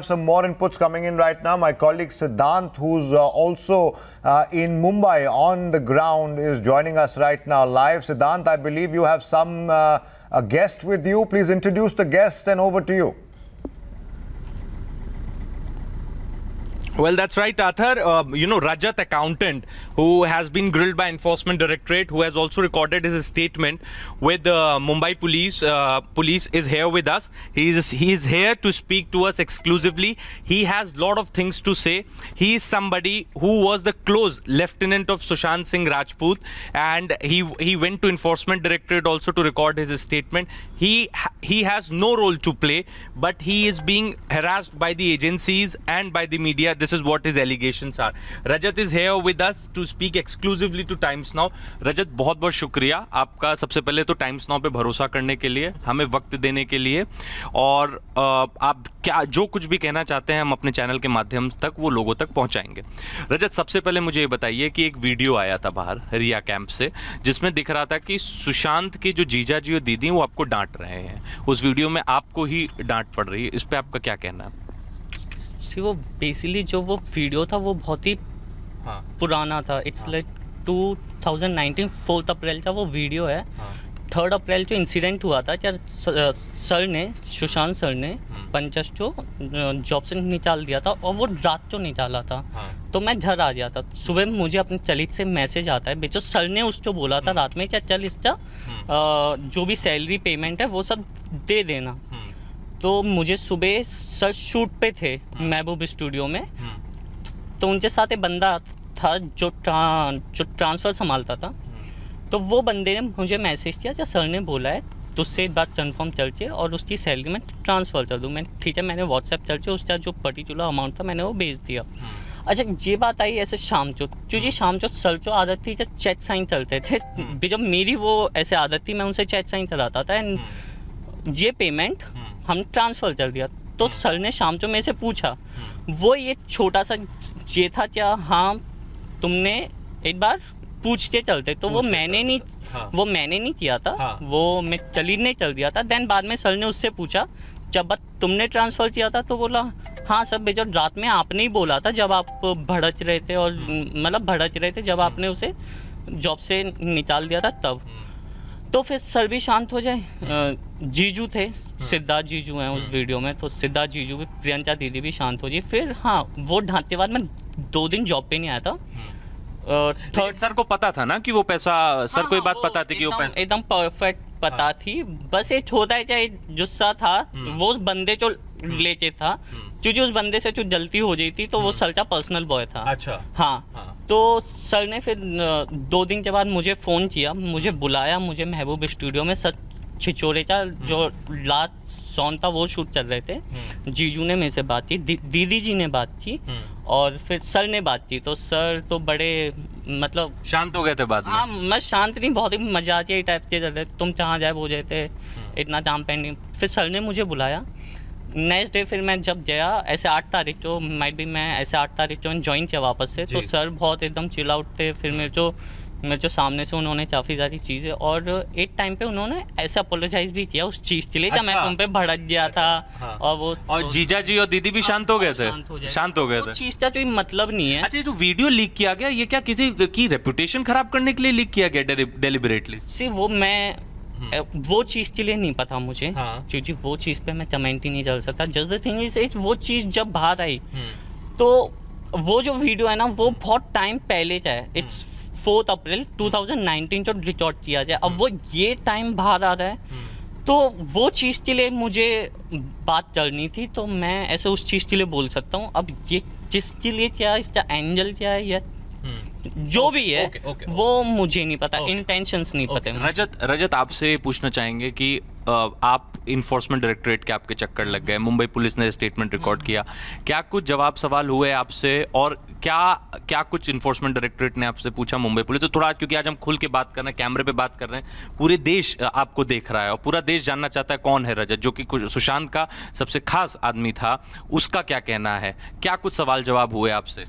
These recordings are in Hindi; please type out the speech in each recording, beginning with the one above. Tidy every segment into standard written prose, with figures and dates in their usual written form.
Some more inputs coming in right now. My colleague Siddhant, who's also in Mumbai on the ground, is joining us right now live. Siddhant, I believe you have some a guest with you. Please introduce the guest and over to you. Well, that's right, Athar. Rajat, accountant, who has been grilled by Enforcement Directorate, who has also recorded his statement with Mumbai Police. Police is here with us. He is here to speak to us exclusively. He has a lot of things to say. He is somebody who was the close lieutenant of Sushant Singh Rajput, and he went to Enforcement Directorate also to record his statement. He has no role to play, but he is being harassed by the agencies and by the media. This is what his allegations are. Rajat is here with us to speak exclusively to Times Now. Rajat, बहुत बहुत शुक्रिया आपका सबसे पहले तो Times Now पे भरोसा करने के लिए, हमें वक्त देने के लिए, और आप क्या जो कुछ भी कहना चाहते हैं हम अपने चैनल के माध्यम तक वो लोगों तक पहुंचाएंगे। रजत, सबसे पहले मुझे ये बताइए कि एक वीडियो आया था बाहर रिया कैंप से, जिसमें दिख रहा था कि सुशांत के जो जीजा जी और दीदी वो आपको डांट रहे हैं। उस वीडियो में आपको ही डांट पड़ रही है, इस पे आपका क्या कहना है? वो बेसिकली जो वो वीडियो था वो बहुत ही पुराना था। इट्स लाइक 2019 4 अप्रैल का वो वीडियो है। 3 अप्रैल जो इंसिडेंट हुआ था, क्या सर ने, सुशांत सर ने पंचस को जॉब से निकाल दिया था और वो रात को निकाला था। तो मैं घर आ गया था। सुबह मुझे अपने चलित से मैसेज आता है, बेचो सर ने उसको बोला था रात में क्या चल इसका जो भी सैलरी पेमेंट है वो सब दे देना। तो मुझे सुबह सर शूट पे थे महबूब स्टूडियो में, तो उनके साथ एक बंदा था जो ट्रांसफ़र संभालता था। तो वो बंदे ने मुझे मैसेज किया, जब सर ने बोला है तुझसे एक बात कन्फर्म चलके और उसकी सैलरी में ट्रांसफ़र कर दूँ। मैं ठीक है, मैंने व्हाट्सएप चलके उसका जो पर्टिकुलर अमाउंट था मैंने वो भेज दिया। अच्छा, ये बात आई ऐसे शाम को, क्योंकि शाम को सर को आदत थी जब चैट साइन चलते थे, जब मेरी वो ऐसे आदत थी मैं उनसे चैट साइन चलाता था, एंड ये पेमेंट हम ट्रांसफ़र कर दिया। तो सर ने शाम को मेरे से पूछा, वो ये छोटा सा ये था क्या, हाँ तुमने एक बार पूछ के चलते, तो वो मैंने नहीं किया था, वो मैं चली नहीं चल दिया था। देन बाद में सर ने उससे पूछा जब तुमने ट्रांसफ़र किया था, तो बोला हाँ सर बेचो रात में आपने ही बोला था जब आप भड़क रहे थे, और मतलब भड़क रहे थे जब आपने उसे जॉब से निकाल दिया था तब। तो फिर सर भी शांत हो जाए। जीजू थे, सिद्धार्थ जीजू हैं उस वीडियो में, तो सिद्धार्थ जीजू भी, प्रियंका दीदी भी शांत हो जाए। फिर हाँ, वो ढांचे बाद मैं 2 दिन जॉब पे नहीं आया था। थर्ड सर को पता था ना कि वो पैसा, सर को ये बात पता थी कि वो पैसा एकदम परफेक्ट पता थी। बस एक छोटा है चाहे गुस्सा था वो उस बंदे को लेके था, क्योंकि उस बंदे से जो गलती हो गई थी तो वो सर का पर्सनल बॉय था। अच्छा। हाँ। तो सर ने फिर 2 दिन के बाद मुझे फ़ोन किया, मुझे बुलाया, मुझे महबूब स्टूडियो में सर छिछोरे का जो लास्ट सॉन्ग था वो शूट चल रहे थे। जीजू ने मेरे से बात की, दीदी जी ने बात की, और फिर सर ने बात की। तो सर तो बड़े मतलब शांत हो गए थे बाद में। हाँ, मैं शांत नहीं, बहुत ही मजाकिया टाइप के चल रहे, तुम कहाँ जाए वो जाते, इतना काम पेंडिंग। फिर सर ने मुझे बुलाया नेक्स्ट डे। फिर मैं जब गया ऐसे 8 तारीख को, माइट भी मैं ऐसे 8 तारीख को ज्वाइन किया वापस से, तो सर बहुत एकदम चिल आउट थे। फिर मेरे जो सामने से उन्होंने काफ़ी सारी चीज़ें, और एक टाइम पे उन्होंने ऐसे अपोलोजाइज भी किया उस चीज़ के लिए जब मैं तुम पे भड़क गया था। हाँ। और जीजा जी और दीदी भी शांत हो गए थे, शांत हो गए थे। चीज़ का कोई मतलब नहीं है। अच्छा, जो वीडियो लीक किया गया, ये क्या किसी की रेपुटेशन खराब करने के लिए लीक किया गया डेलिबरेटली? सी वो चीज़ के लिए नहीं पता मुझे, क्योंकि वो चीज़ पे मैं कमेंट ही नहीं चल सकता। जस्ट द थिंग इज, वो चीज़ जब बाहर आई तो वो जो वीडियो है ना वो बहुत टाइम पहले का है। इट्स 4 अप्रैल 2019 को रिकॉर्ड किया जाए। अब वो ये टाइम बाहर आ रहा है, तो वो चीज़ के लिए मुझे बात करनी थी, तो मैं ऐसे उस चीज़ के लिए बोल सकता हूँ। अब ये जिसके लिए क्या, इसका एंगल क्या है या जो भी है वो मुझे नहीं पता, इंटेंशंस नहीं पता। रजत आपसे पूछना चाहेंगे कि आप इन्फोर्समेंट डायरेक्टरेट के आपके चक्कर लग गए, मुंबई पुलिस ने स्टेटमेंट रिकॉर्ड किया, क्या कुछ जवाब सवाल हुए आपसे, और क्या कुछ इन्फोर्समेंट डायरेक्टरेट ने आपसे पूछा मुंबई पुलिस? तो थोड़ा, क्योंकि आज हम खुल के बात कर रहे हैं, कैमरे पे बात कर रहे हैं, पूरे देश आपको देख रहा है और पूरा देश जानना चाहता है कौन है रजत, जो कि सुशांत का सबसे खास आदमी था, उसका क्या कहना है, क्या कुछ सवाल जवाब हुए आपसे?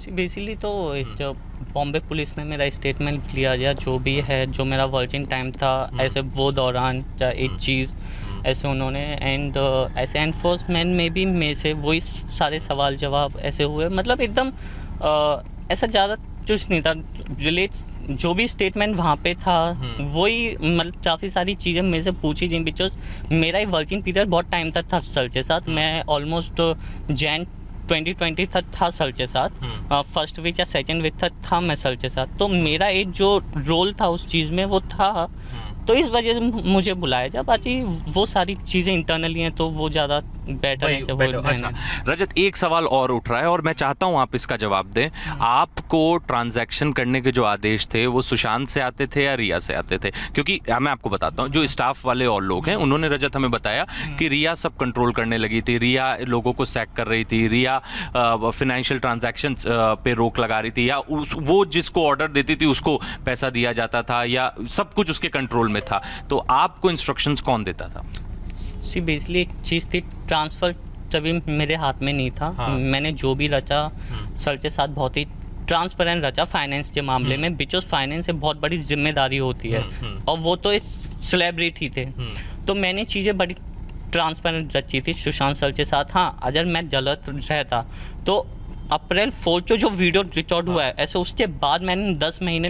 बेसिकली तो जो बॉम्बे पुलिस ने मेरा स्टेटमेंट लिया, या जो भी है, जो मेरा वर्किंग टाइम था ऐसे वो दौरान, या एक चीज़ ऐसे उन्होंने एंड ऐसे एनफोर्समेंट में भी मेरे से वही सारे सवाल जवाब ऐसे हुए, मतलब एकदम ऐसा ज़्यादा कुछ नहीं था रिलेट, जो भी स्टेटमेंट वहाँ पे था वही, मतलब काफ़ी सारी चीज़ें मेरे से पूछी थी, बिकॉज मेरा ही वर्किंग पीरियड बहुत टाइम तक था सर के साथ। मैं ऑलमोस्ट जैन 2020 तक था सर के साथ, फर्स्ट वीक या सेकंड वीक तक था मैं सर के साथ, तो मेरा एक जो रोल था उस चीज़ में वो था, तो इस वजह से मुझे बुलाया जा। बाकी वो सारी चीज़ें इंटरनली हैं तो वो ज़्यादा बेटर है। अच्छा रजत, एक सवाल और उठ रहा है और मैं चाहता हूं आप इसका जवाब दें। आपको ट्रांजैक्शन करने के जो आदेश थे वो सुशांत से आते थे या रिया से आते थे? क्योंकि मैं आपको बताता हूं, जो स्टाफ वाले और लोग हैं उन्होंने रजत हमें बताया कि रिया सब कंट्रोल करने लगी थी, रिया लोगों को सैक कर रही थी, रिया फाइनेंशियल ट्रांजैक्शन पे रोक लगा रही थी, या वो जिसको ऑर्डर देती थी उसको पैसा दिया जाता था, या सब कुछ उसके कंट्रोल में था। तो आपको इंस्ट्रक्शंस कौन देता था? सी बेसिकली एक चीज़ थी, ट्रांसफ़र तभी मेरे हाथ में नहीं था। मैंने जो भी रचा सर के साथ बहुत ही ट्रांसपेरेंट रचा फाइनेंस के मामले में, बिकॉज फाइनेंस से बहुत बड़ी जिम्मेदारी होती है और वो तो एक सेलिब्रिटी थे, तो मैंने चीज़ें बड़ी ट्रांसपेरेंट रची थी सुशांत सर के साथ। हाँ, अगर मैं गलत रहता तो अप्रैल 4 को जो वीडियो रिकॉर्ड हुआ है ऐसे, उसके बाद मैंने 10 महीने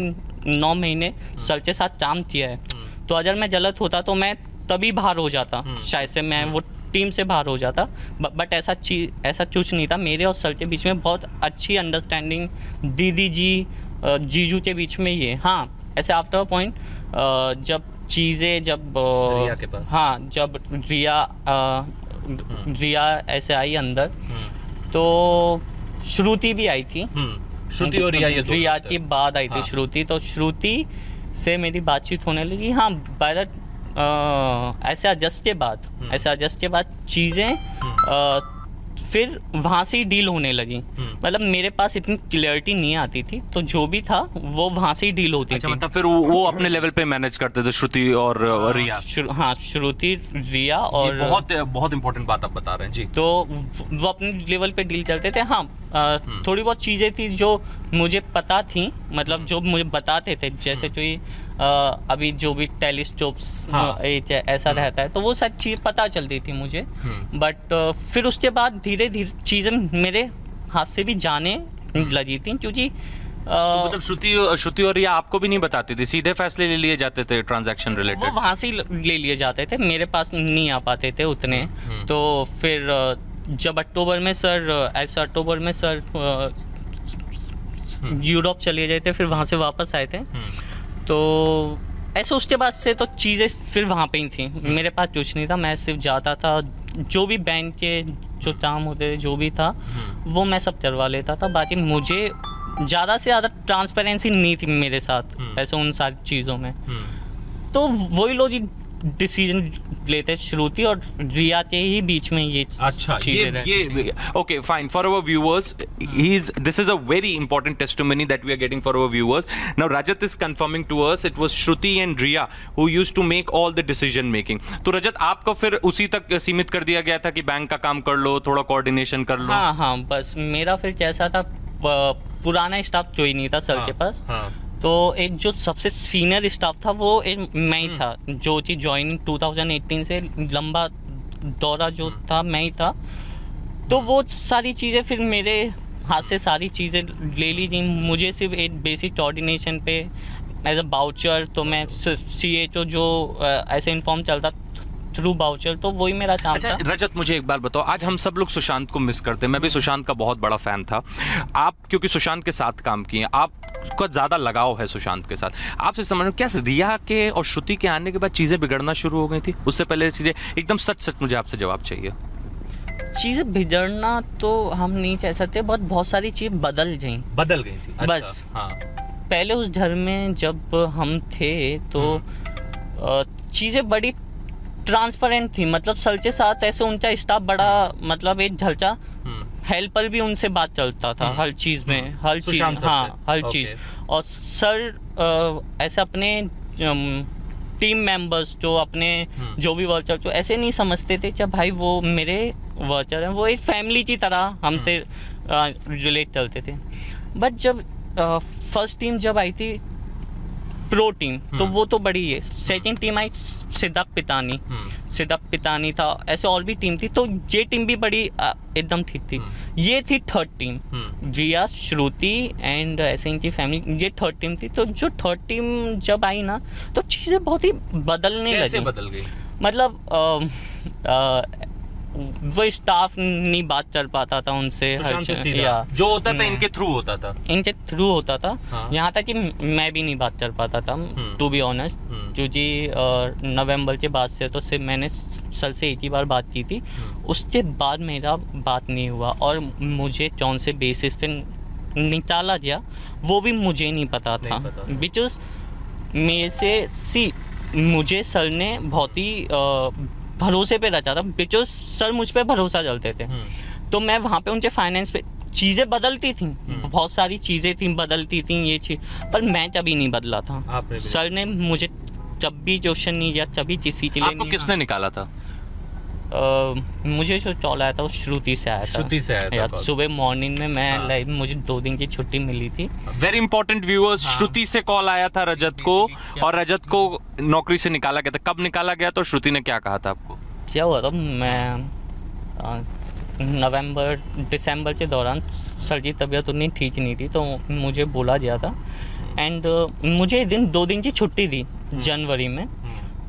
9 महीने सर के साथ काम किया है, तो अगर मैं गलत होता तो मैं तभी बाहर हो जाता, शायद से मैं वो टीम से बाहर हो जाता। बट ऐसा कुछ नहीं था, मेरे और सर के बीच में बहुत अच्छी अंडरस्टैंडिंग, दीदी जी जीजू के बीच में ये। हाँ, ऐसे आफ्टर पॉइंट जब चीज़ें रिया के पास, हाँ, जब रिया ऐसे आई अंदर, तो श्रुति भी आई थी। श्रुति और रिया के बाद आई थी श्रुति, तो श्रुति से मेरी बातचीत होने लगी। हाँ, बाय द ऐसे एडजस्ट के बाद चीज़ें फिर वहाँ से ही डील होने लगी। मतलब मेरे पास इतनी क्लियरिटी नहीं आती थी, तो जो भी था वो वहाँ से ही डील होती थी। मतलब फिर वो अपने लेवल पे मैनेज करते थे, श्रुति और रिया। हाँ, श्रुति, रिया और बहुत इंपॉर्टेंट बात आप बता रहे हैं जी। तो वो अपने लेवल पे डील करते थे। हाँ, थोड़ी बहुत चीज़ें थी जो मुझे पता थी, मतलब जो मुझे बताते थे, जैसे जो अभी जो भी टेलीस्कोप्स ऐसा रहता है, तो वो सब चीज़ पता चलती थी मुझे। बट फिर उसके बाद धीरे धीरे चीज़ें मेरे हाथ से भी जाने लगी थी, क्योंकि तो मतलब श्रुति और रिया आपको भी नहीं बताते थे, सीधे फैसले ले लिए जाते थे ट्रांजैक्शन रिलेटेड? वो वहाँ से ही ले लिए जाते थे, मेरे पास नहीं आ पाते थे उतने। तो फिर जब अक्टूबर में सर यूरोप चले गए थे, फिर वहाँ से वापस आए थे, तो ऐसे उसके बाद से तो चीज़ें फिर वहाँ पे ही थी। मेरे पास कुछ नहीं था, मैं सिर्फ जाता था, जो भी बैंक के जो काम होते थे, जो भी था वो मैं सब करवा लेता था। बाकी मुझे ज़्यादा से ज़्यादा ट्रांसपेरेंसी नहीं थी मेरे साथ ऐसे उन सारी चीज़ों में। तो वही लोग डिसीजन लेते, श्रुति और रिया के ही बीच में ये चीजें रहती। Okay, fine. For our viewers, this is a very important testimony that we are getting for our viewers. Now Rajat is confirming to us it was Shruti and Riya who used to make all the decision making. तो रजत, आपको फिर उसी तक सीमित कर दिया गया था कि बैंक का काम कर लो, थोड़ा कोऑर्डिनेशन कर लो? हाँ, बस मेरा फिर कैसा था, पुराना स्टाफ कोई नहीं था सर के पास, तो एक जो सबसे सीनियर स्टाफ था वो एक मैं ही था, जो कि ज्वाइनिंग 2018 से लंबा दौरा जो था मैं ही था। तो वो सारी चीज़ें फिर मेरे हाथ से सारी चीज़ें ले ली थी। मुझे सिर्फ एक बेसिक कोऑर्डिनेशन पे एज अ बाउचर, तो मैं CHO जो ऐसे इन्फॉर्म चलता थ्रू बाउचर, तो वही मेरा काम था। रजत, मुझे एक बार बताओ, आज हम सब लोग सुशांत को मिस करते हैं, मैं भी सुशांत का बहुत बड़ा फैन था। आप क्योंकि सुशांत के साथ काम किए, आपका ज़्यादा लगाव है सुशांत के साथ, आपसे समझ क्या रिया के और श्रुति के आने के बाद चीज़ें बिगड़ना शुरू हो गई थी? उससे पहले चीज़ें एकदम सच मुझे आपसे जवाब चाहिए। चीज़ें बिगड़ना तो हम नहीं कह सकते, बहुत सारी चीज़ें बदल गई थी। अच्छा, बस हाँ। पहले उस घर में जब हम थे तो चीज़ें बड़ी ट्रांसपेरेंट थी, मतलब सर के साथ ऐसे उनका स्टाफ बड़ा, मतलब एक ढलचा हेल्पर भी उनसे बात चलता था हर चीज़ में, हर चीज़। हाँ, हर चीज़। और सर ऐसे अपने टीम मेंबर्स जो अपने जो भी वर्कर जो ऐसे नहीं समझते थे कि भाई वो मेरे वर्कर हैं, वो एक फैमिली की तरह हमसे रिलेट करते थे। बट जब फर्स्ट टीम जब आई थी प्रो टीम तो वो तो बड़ी है। सेकंड टीम आई सिद्धक पितानी, सिद्धक पितानी था, ऐसे और भी टीम थी, तो ये टीम भी बड़ी एकदम ठीक थी। ये थी third team, Jiya, Shruti and ऐसे इनकी फैमिली, ये थर्ड टीम थी। तो जो थर्ड टीम जब आई ना तो चीज़ें बहुत ही बदलने लगी। कैसे बदल गई? मतलब वो स्टाफ नहीं बात चल पाता था उनसे, जो होता था इनके थ्रू होता था, हाँ। यहाँ तक कि मैं भी नहीं बात चल पाता था, टू बी ऑनेस्ट, क्योंकि नवंबर के बाद से तो सिर्फ मैंने सर से एक ही बार बात की थी, उसके बाद मेरा बात नहीं हुआ। और मुझे कौन से बेसिस पे निकाला गया वो भी मुझे नहीं पता था, बिकॉज मेरे से मुझे सर ने बहुत ही भरोसे पे रचा था, बिकॉज सर मुझ पे भरोसा करते थे। तो मैं वहाँ पे उनके फाइनेंस पे चीज़ें बदलती थी, बहुत सारी चीज़ें थी बदलती थी ये चीज़, पर मैं कभी नहीं बदला था। सर ने मुझे जब भी क्वेश्चन नहीं किया, कभी किसी के लिए आपको किसने निकाला था? मुझे जो कॉल आया था वो श्रुति से आया था। सुबह मॉर्निंग में मैं लाइक मुझे 2 दिन की छुट्टी मिली थी। वेरी इंपॉर्टेंट व्यूअर्स, श्रुति से कॉल आया था रजत को, और रजत को नौकरी से निकाला गया था। कब निकाला गया तो श्रुति ने क्या कहा था आपको? क्या हुआ था, मैं दिसंबर के दौरान सर की तबीयत उतनी ठीक नहीं थी, तो मुझे बोला गया था। एंड मुझे 2 दिन की छुट्टी थी जनवरी में,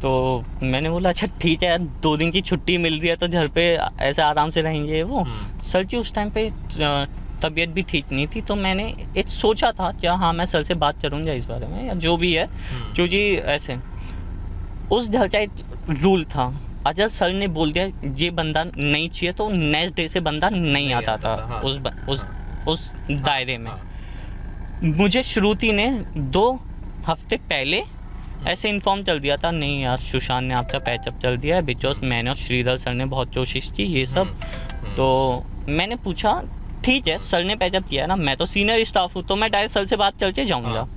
तो मैंने बोला अच्छा ठीक है यार, 2 दिन की छुट्टी मिल रही है तो घर पे ऐसे आराम से रहेंगे। वो सर की उस टाइम पे तबीयत भी ठीक नहीं थी, तो मैंने एक सोचा था क्या हाँ मैं सर से बात करूँगा इस बारे में या जो भी है, क्योंकि ऐसे उस घर का एक रूल था, अगर सर ने बोल दिया ये बंदा नहीं चाहिए तो नेक्स्ट डे से बंदा नहीं आता था उस दायरे में। मुझे श्रुति ने 2 हफ्ते पहले ऐसे इन्फॉर्म चल दिया था, नहीं यार सुशांत ने आपका पैचअप चल दिया है, बिकॉज मैंने और श्रीधर सर ने बहुत कोशिश की ये सब। तो मैंने पूछा ठीक है सर ने पैचअप किया है ना, मैं तो सीनियर स्टाफ हूँ तो मैं डायरेक्ट सर से बात चलते जाऊँगा।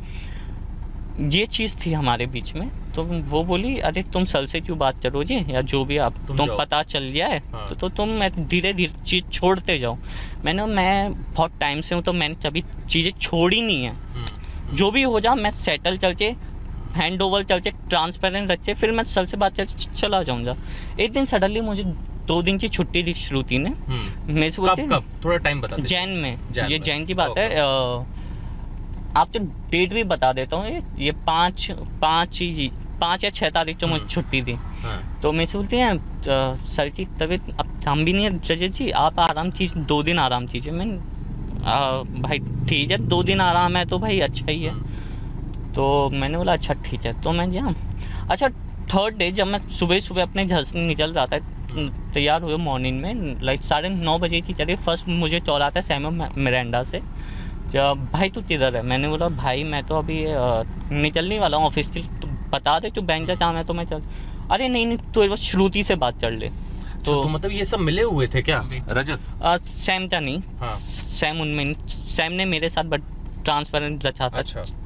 ये चीज़ थी हमारे बीच में। तो वो बोली अरे तुम सर से क्यों बात करोगे, या जो भी आप तुम पता चल गया है तो तुम धीरे धीरे चीज़ छोड़ते जाओ। मैं बहुत टाइम से हूँ तो मैंने कभी चीज़ें छोड़ी नहीं है, जो भी हो जा मैं सेटल चलके हैंड ओवर चलचे ट्रांसपेरेंट रखे, फिर मैं सर से बात चला जाऊँगा। एक दिन सडनली मुझे 2 दिन की छुट्टी दी श्रुति ने। मेरे से बोलते कब थोड़ा टाइम बता, जैन में, ये जैन की बात है। आप जो डेट भी बता देता हूँ, ये 5 या 6 तारीख को मुझे छुट्टी दी। तो मेरे से बोलते हैं सर की तबीयत अब हम भी नहीं है जजेज जी, आप आराम कीजिए, 2 दिन आराम कीजिए। मैं भाई ठीक है 2 दिन आराम है तो भाई अच्छा ही है। तो मैंने बोला अच्छा ठीक है, तो मैं गया। अच्छा थर्ड डे जब मैं सुबह अपने घर से निकल रहा था, तैयार हुए मॉर्निंग में लाइक 9:30 बजे की चलिए, फर्स्ट मुझे कॉल आता है सैम मिरांडा से, जब भाई तू किधर है। मैंने बोला भाई मैं तो अभी निकलने वाला हूँ ऑफिस के, तो बता दे तू बैंक जा काम है तो मैं चल। अरे नहीं तो एक बार श्रुति से बात कर ले। तो मतलब ये सब मिले हुए थे क्या रजत? सैम का नहीं, सैम उनमें, सैम ने मेरे साथ बट ट्रांसपेरेंट रखा था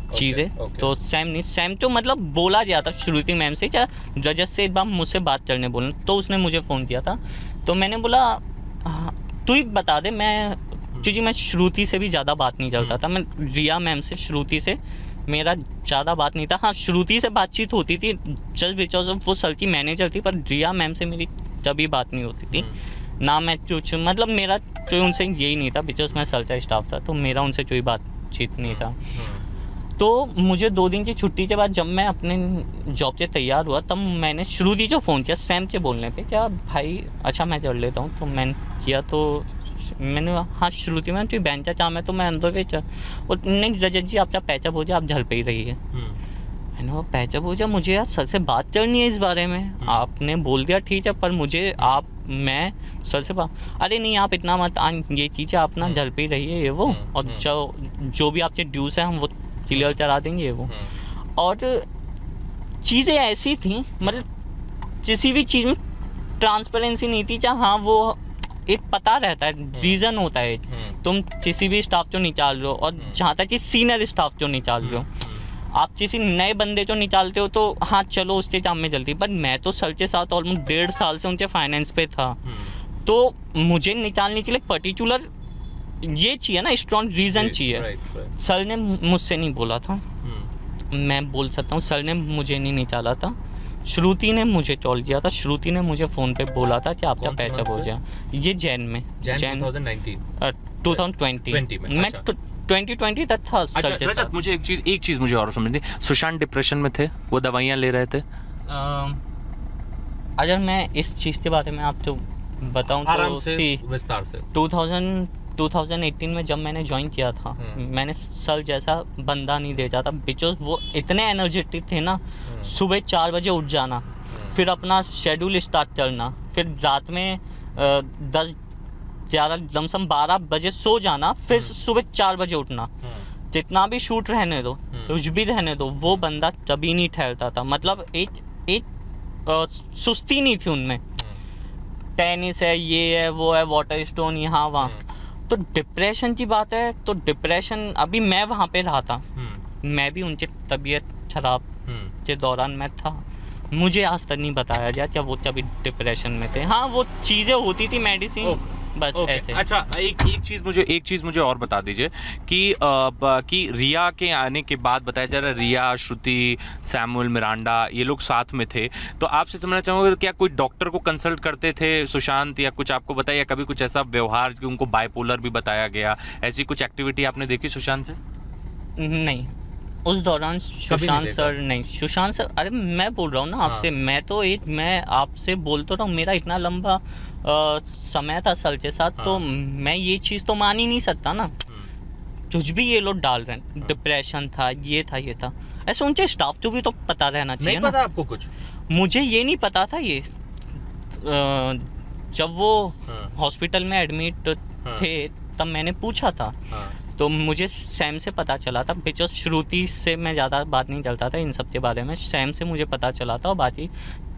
चीज़ें। तो सैम तो मतलब बोला गया था श्रुति मैम से क्या रजत से एक बार मुझसे बात करने बोलना, तो उसने मुझे फ़ोन किया था। तो मैंने बोला तू ही बता दे, मैं क्योंकि मैं श्रुति से भी ज़्यादा बात नहीं चलता था, मैं रिया मैम से श्रुति से मेरा ज़्यादा बात नहीं था। हाँ श्रुति से बातचीत होती थी जस्ट बिकॉज वो सर की मैनेजर थी, पर रिया मैम से मेरी कभी बात नहीं होती थी ना। मैं कुछ मतलब मेरा कोई उनसे यही नहीं था, बिकॉज मैं सर का स्टाफ था तो मेरा उनसे कोई बातचीत नहीं था। तो मुझे 2 दिन की छुट्टी के बाद जब मैं अपने जॉब से तैयार हुआ तब मैंने श्रुति को फ़ोन किया सैम के बोलने पे, क्या भाई अच्छा मैं कर लेता हूँ। तो मैंने किया, तो मैंने हाँ श्रुति मैम तू बैंक का काम है तो मैं अंदर पे चल, और नहीं रजत जी आपका पैचअप हो जाए, आप घर पे ही रहिए। मैंने वो पैचअप हो जाए, मुझे यार सर से बात करनी है इस बारे में। आपने बोल दिया ठीक है, पर मुझे मैं सर से अरे नहीं आप इतना मत ये चीज़ें आप ना घर पे ही रहिए ये वो, और जो भी आपके ड्यूज़ है हम वो क्लियर करा देंगे वो। और चीज़ें ऐसी थी मतलब किसी भी चीज़ में ट्रांसपेरेंसी नहीं थी, क्या हाँ वो एक पता रहता है, रीज़न होता है तुम किसी भी स्टाफ को निकाल रहे हो, और जहाँ तक कि सीनियर स्टाफ को निकाल रहे हो, आप किसी नए बंदे को निकालते हो तो हाँ चलो उसके काम में जल्दी, पर मैं तो सर के साथ ऑलमोस्ट 1.5 साल से उनके फाइनेंस पे था, तो मुझे निकालने के लिए पर्टिकुलर ये चाहिए ना, स्ट्रॉन्ग रीज़न चाहिए। सर ने मुझसे नहीं बोला था, मैं बोल सकता हूँ सर ने मुझे नहीं निकाला था, श्रुति ने मुझे कॉल किया था। श्रुति ने मुझे फ़ोन पे बोला था कि आपका पैचअप हो जाए। ये जैन में, जैन 2020 में मैं 2020 तक था सर के साथ। मुझे एक चीज़ मुझे और समझनी, सुशांत डिप्रेशन में थे, वो दवाइयाँ ले रहे थे? अगर मैं इस चीज़ के बारे में आपको बताऊं तो विस्तार से 2018 में जब मैंने ज्वाइन किया था, मैंने सर जैसा बंदा नहीं देखा था, बिकॉज वो इतने एनर्जेटिक थे ना। सुबह 4 बजे उठ जाना, फिर अपना शेड्यूल स्टार्ट करना, फिर रात में 10-11 लमसम 12 बजे सो जाना, फिर सुबह 4 बजे उठना। जितना भी शूट रहने दो, कुछ भी रहने दो, वो बंदा कभी नहीं ठहरता था। मतलब एक सुस्ती नहीं थी उनमें। टेनिस है, ये है, वो है, वाटर स्टोन, यहाँ वहाँ। तो डिप्रेशन की बात है तो डिप्रेशन, अभी मैं वहाँ पे रहा था, मैं भी उनकी तबीयत खराब के दौरान मैं था। मुझे आज तक नहीं बताया गया क्या वो कभी डिप्रेशन में थे। हाँ, वो चीज़ें होती थी, मेडिसिन, बस ऐसे। अच्छा, एक चीज़ मुझे और बता दीजिए कि रिया के आने के बाद बताया जा रहा है रिया, श्रुति, सैमुअल, मिरांडा, ये लोग साथ में थे। तो आपसे समझना चाहूँगा, क्या कोई डॉक्टर को कंसल्ट करते थे सुशांत, या कुछ आपको बताया, कभी कुछ ऐसा व्यवहार कि उनको बाइपोलर भी बताया गया, ऐसी कुछ एक्टिविटी आपने देखी सुशांत से? नहीं, उस दौरान सुशांत सर नहीं। सुशांत सर, अरे मैं बोल रहा हूँ ना आपसे, मैं आपसे बोलता रहा हूँ, मेरा इतना लंबा समय था सर के साथ, तो मैं ये चीज़ तो मान ही नहीं सकता ना। कुछ भी ये लोग डाल रहे हैं, डिप्रेशन था, ये था। ऐसे उनके स्टाफ को भी तो पता रहना चाहिए। नहीं पता आपको कुछ? मुझे ये नहीं पता था। ये जब वो हॉस्पिटल में एडमिट थे तब मैंने पूछा था, तो मुझे सैम से पता चला था। बिकॉज श्रुति से मैं ज़्यादा बात नहीं चलता था इन सब के बारे में, सैम से मुझे पता चला था। और बाकी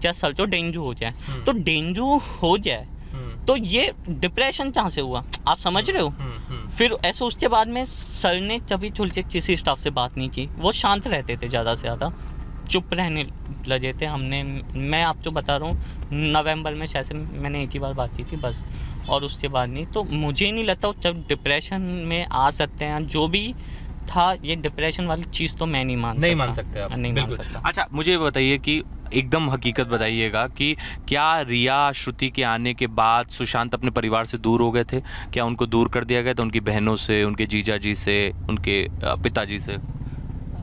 क्या सर तो डेंगू हो जाए, तो डेंगू हो जाए तो ये डिप्रेशन कहाँ से हुआ, आप समझ रहे हो? फिर ऐसे उसके बाद में सर ने कभी खुल किसी स्टाफ से बात नहीं की। वो शांत रहते थे, ज़्यादा से ज़्यादा चुप रहने लगे थे। मैं आपको बता रहा हूँ, नवंबर में शायद से मैंने एक ही बार बात की थी बस, और उसके बाद नहीं। तो मुझे नहीं लगता जब डिप्रेशन में आ सकते हैं, जो भी था ये डिप्रेशन वाली चीज़ तो मैं नहीं मान सकता आप। नहीं मान सकता। अच्छा, मुझे बताइए कि एकदम हकीकत बताइएगा कि क्या रिया, श्रुति के आने के बाद सुशांत अपने परिवार से दूर हो गए थे? क्या उनको दूर कर दिया गया था, उनकी बहनों से, उनके जीजा जी से, उनके पिताजी से?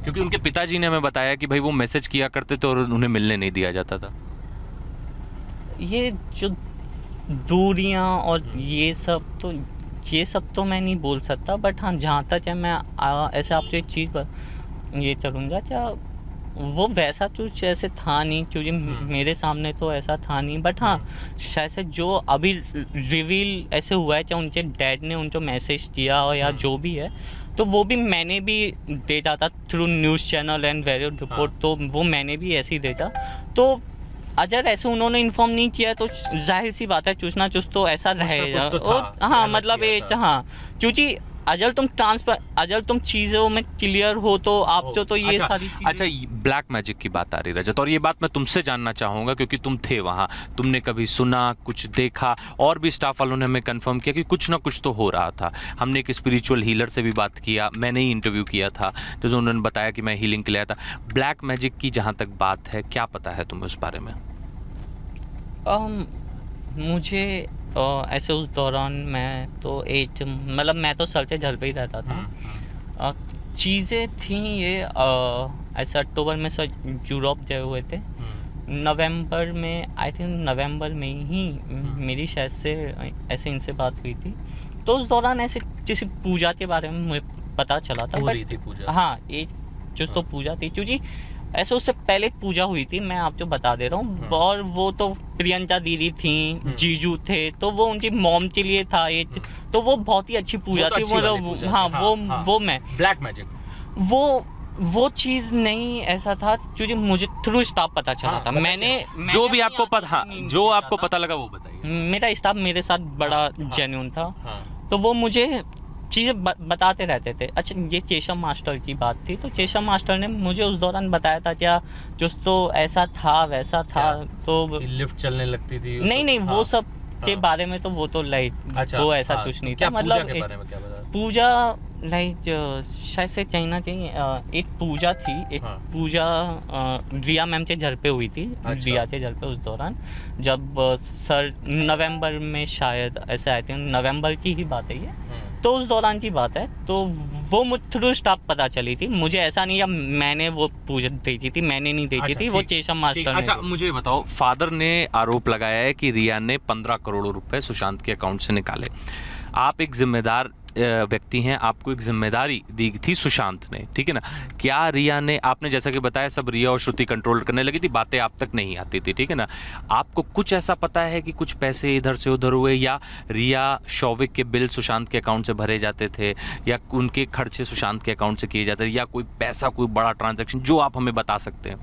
क्योंकि उनके पिताजी ने हमें बताया कि भाई वो मैसेज किया करते थे और उन्हें मिलने नहीं दिया जाता था। ये जो दूरियां और ये सब तो मैं नहीं बोल सकता। बट हाँ, जहाँ तक है मैं ऐसे आपको एक चीज़ पर ये करूँगा, क्या वो वैसा कुछ ऐसे था नहीं, क्योंकि मेरे सामने तो ऐसा था नहीं। बट हाँ, शायद जो अभी रिवील ऐसे हुआ है, चाहे उनके डैड ने उनको मैसेज किया हो या जो भी है, तो वो भी मैंने भी देखा था through news channel and various report. तो वो मैंने भी ऐसे ही देखा। तो अगर ऐसे उन्होंने इन्फॉर्म नहीं किया तो जाहिर सी बात है कुछ ना कुछ तो ऐसा रहेगा। हाँ, मतलब हाँ, क्योंकि अगर तुम चीज़ों में क्लियर हो तो आप तो ये सारी चीज़ें। अच्छा, ब्लैक मैजिक की बात आ रही रजत, और ये बात मैं तुमसे जानना चाहूँगा क्योंकि तुम थे वहाँ, तुमने कभी सुना, कुछ देखा? और भी स्टाफ वालों ने हमें कंफर्म किया कि कुछ ना कुछ तो हो रहा था। हमने एक स्पिरिचुअल हीलर से भी बात किया, मैंने ही इंटरव्यू किया था, तो उन्होंने बताया कि मैं हीलिंग के लिए आया था। ब्लैक मैजिक की जहाँ तक बात है, क्या पता है तुम्हें उस बारे में? मुझे ऐसे उस दौरान मैं तो सर से घर पे ही रहता था। चीज़ें थी ये, ऐसे अक्टूबर में सर यूरोप गए हुए थे। नवंबर में, आई थिंक नवंबर में ही मेरी शायद से ऐसे इनसे बात हुई थी। तो उस दौरान ऐसे किसी पूजा के बारे में मुझे पता चला था। पूजा? हाँ, एक जो तो पूजा थी, क्योंकि ऐसे उससे पहले पूजा हुई थी, मैं आपको बता दे रहा हूँ। और वो तो प्रियंका दीदी थी, जीजू थे, तो वो उनकी मॉम के लिए था ये। तो वो बहुत ही अच्छी पूजा थी। वो मैं ब्लैक मैजिक वो चीज़ नहीं ऐसा था, क्योंकि मुझे थ्रू स्टाफ पता चला था। मैंने जो भी आपको पता लगा वो बताइए। मेरा स्टाफ मेरे साथ बड़ा जेन्युइन था, तो वो मुझे चीज़ें बताते रहते थे। अच्छा, ये केशव मास्टर की बात थी, तो केशव मास्टर ने मुझे उस दौरान बताया था क्या कुछ तो ऐसा था वैसा था। तो लिफ्ट चलने लगती थी? नहीं, वो सब के बारे में तो वो तो लाइक वो ऐसा कुछ नहीं था। मतलब पूजा लाइक शायद से कहना चाहिए एक पूजा थी, एक पूजा रिया मैम के घर पे हुई थी। रिया के घर पे उस दौरान जब सर नवंबर में शायद ऐसे आए थे, नवंबर की ही बात है ये, तो उस दौरान की बात है। तो वो मुझ थ्रू स्टाफ पता चली थी, मुझे ऐसा नहीं है मैंने वो पूजा देखी थी, मैंने नहीं देखी थी, वो चेशम मास्टर ने। अच्छा मुझे बताओ, फादर ने आरोप लगाया है कि रिया ने 15 करोड़ रुपए सुशांत के अकाउंट से निकाले। आप एक जिम्मेदार व्यक्ति हैं, आपको एक जिम्मेदारी दी थी सुशांत ने, ठीक है ना। क्या रिया ने, आपने जैसा कि बताया सब रिया और श्रुति कंट्रोल करने लगी थी, बातें आप तक नहीं आती थी, ठीक है ना। आपको कुछ ऐसा पता है कि कुछ पैसे इधर से उधर हुए, या रिया शौविक के बिल सुशांत के अकाउंट से भरे जाते थे, या उनके खर्चे सुशांत के अकाउंट से किए जाते थे, या कोई पैसा, कोई बड़ा ट्रांजेक्शन जो आप हमें बता सकते हैं?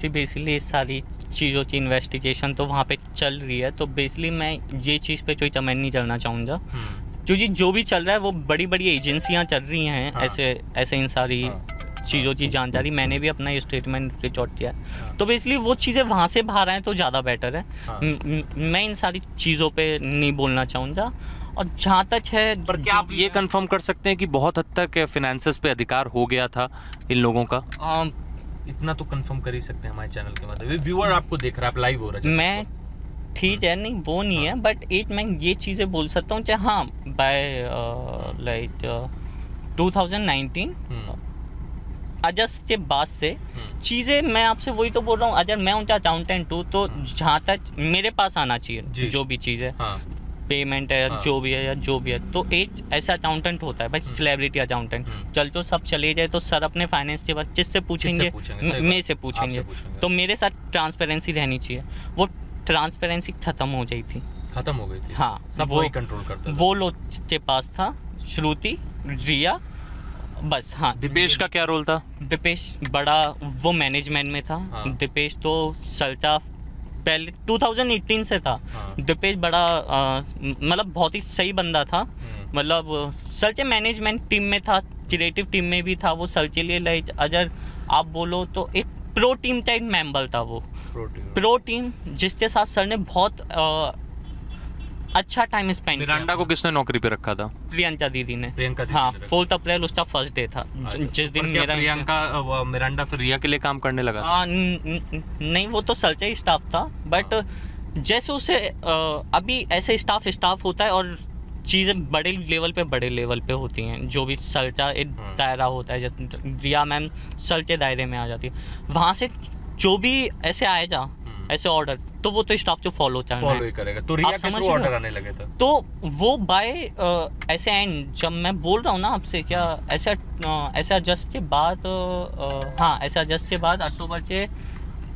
बेसिकली इस सारी चीज़ों की इन्वेस्टिगेशन तो वहाँ पे चल रही है, तो बेसिकली मैं ये चीज़ पे कोई कमेंट नहीं करना चाहूँगा, क्योंकि जो भी चल रहा है वो बड़ी बड़ी एजेंसियां चल रही हैं। ऐसे इन सारी चीज़ों की जानकारी मैंने भी अपना स्टेटमेंट रिकॉर्ड किया, तो बेसिकली वो चीज़ें वहाँ से बाहर आएँ तो ज़्यादा बेटर है। मैं इन सारी चीज़ों पे नहीं बोलना चाहूँगा। और जहाँ तक है, पर क्या आप ये कंफर्म कर सकते हैं कि बहुत हद तक फाइनेंसेस पे अधिकार हो गया था इन लोगों का? इतना तो कंफर्म कर ही सकते हैं हमारे चैनल के माध्यम। व्यूअर आपको देख रहा है, आप लाइव हो रहा है। मैं ठीक है, नहीं वो नहीं है, बट एक मैं ये चीज़ें बोल सकता हूँ कि हाँ बाय लाइक 2019 अगस्त के बाद से चीज़ें, मैं आपसे वही तो बोल रहा हूँ, अगर मैं उनका अकाउंटेंट हूँ तो जहाँ तक मेरे पास आना चाहिए जो भी चीज़ है, पेमेंट है जो भी है या जो भी है, तो एक ऐसा अकाउंटेंट होता है भाई, सेलिब्रिटी अकाउंटेंट। चल तो सब चले जाए तो सर अपने फाइनेंस के बाद किससे पूछेंगे? मेरे से पूछेंगे। तो मेरे साथ ट्रांसपेरेंसी रहनी चाहिए। वो ट्रांसपेरेंसी खत्म हो गई थी, खत्म हो गई थी। हाँ, सब वही कंट्रोल करता था। वो लोग के पास था, श्रुति, रिया, बस। हाँ, दीपेश का क्या रोल था? दीपेश बड़ा वो मैनेजमेंट में था। दीपेश तो सल्टा पहले 2018 से था। दीपेश बड़ा मतलब बहुत ही सही बंदा था, मतलब सर के मैनेजमेंट टीम में था, क्रिएटिव टीम में भी था। वो सर के लिए लाइक अगर आप बोलो तो एक प्रो टीम टाइप मेंबर था। वो प्रो टीम जिसके साथ सर ने बहुत अच्छा टाइम स्पेंड किया। मिरांडा को किसने नौकरी पे रखा था? प्रियंका दीदी ने। हाँ, 4 अप्रैल उसका फर्स्ट डे था, जिस दिन प्रियंका मिरांडा फिर रिया के लिए काम करने लगा? नहीं, वो तो सर का ही स्टाफ था, बट जैसे उसे अभी ऐसे स्टाफ होता है और चीज़ें बड़े लेवल पे होती हैं। जो भी सर का एक दायरा होता है, जैसे रिया मैम सर के दायरे में आ जाती है, वहाँ से जो भी ऐसे आएगा ऐसे ऑर्डर, तो वो तो स्टाफ जो फॉलो करेगा। तो रिया के थ्रू ऑर्डर आने लगे थे, तो वो बाय ऐसे एंड जब मैं बोल रहा हूँ ना आपसे, क्या ऐसा अगस्त के बाद, हाँ ऐसा अगस्त के बाद अक्टूबर के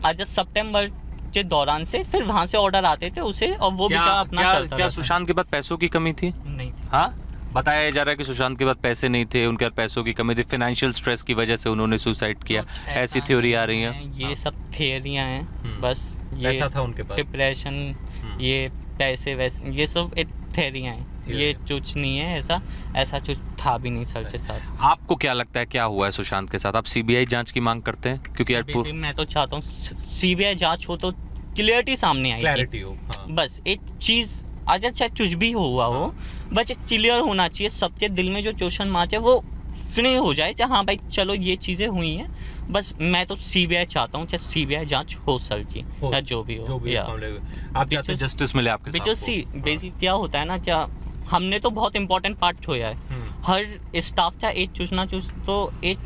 अगस्त सितंबर के दौरान से फिर वहाँ से ऑर्डर आते थे उसे, और वो भी अपना चलता। क्या सुशांत के बाद पैसों की कमी थी? नहीं। हाँ, बताया जा रहा है कि सुशांत के बाद पैसे नहीं थे, उनके पास पैसों की कमी थी, फाइनेंशियल स्ट्रेस की वजह से उन्होंने सुसाइड किया, ऐसी थ्योरी आ रही है। ये सब थियरियां हैं, बस ये पैसा था उनके पास, डिप्रेशन, ये पैसे वैसे, ये सब एक थियरियां हैं, ये कुछ नहीं है ऐसा कुछ था भी नहीं सर के साथ। आपको क्या लगता है क्या हुआ है सुशांत के साथ? आप सीबीआई जांच की मांग करते हैं? क्योंकि मैं तो चाहता हूँ सीबीआई जांच हो तो क्लियरिटी सामने आई, क्लैरिटी हो। बस एक चीज अगर चाहे कुछ भी हुआ हो, बस क्लियर होना चाहिए, सबके दिल में जो क्वेश्चन मार्क है वो फ्री हो जाए कि हाँ भाई चलो ये चीज़ें हुई हैं। बस मैं तो सीबीआई चाहता हूँ कि सीबीआई जांच हो सर की, या जो भी हो, आप चाहते हैं जस्टिस मिले आपके साथ? बेसिक क्या होता है ना, क्या हमने तो बहुत इंपॉर्टेंट पार्ट खोया है। हर स्टाफ का एक चूज ना चूज तो एक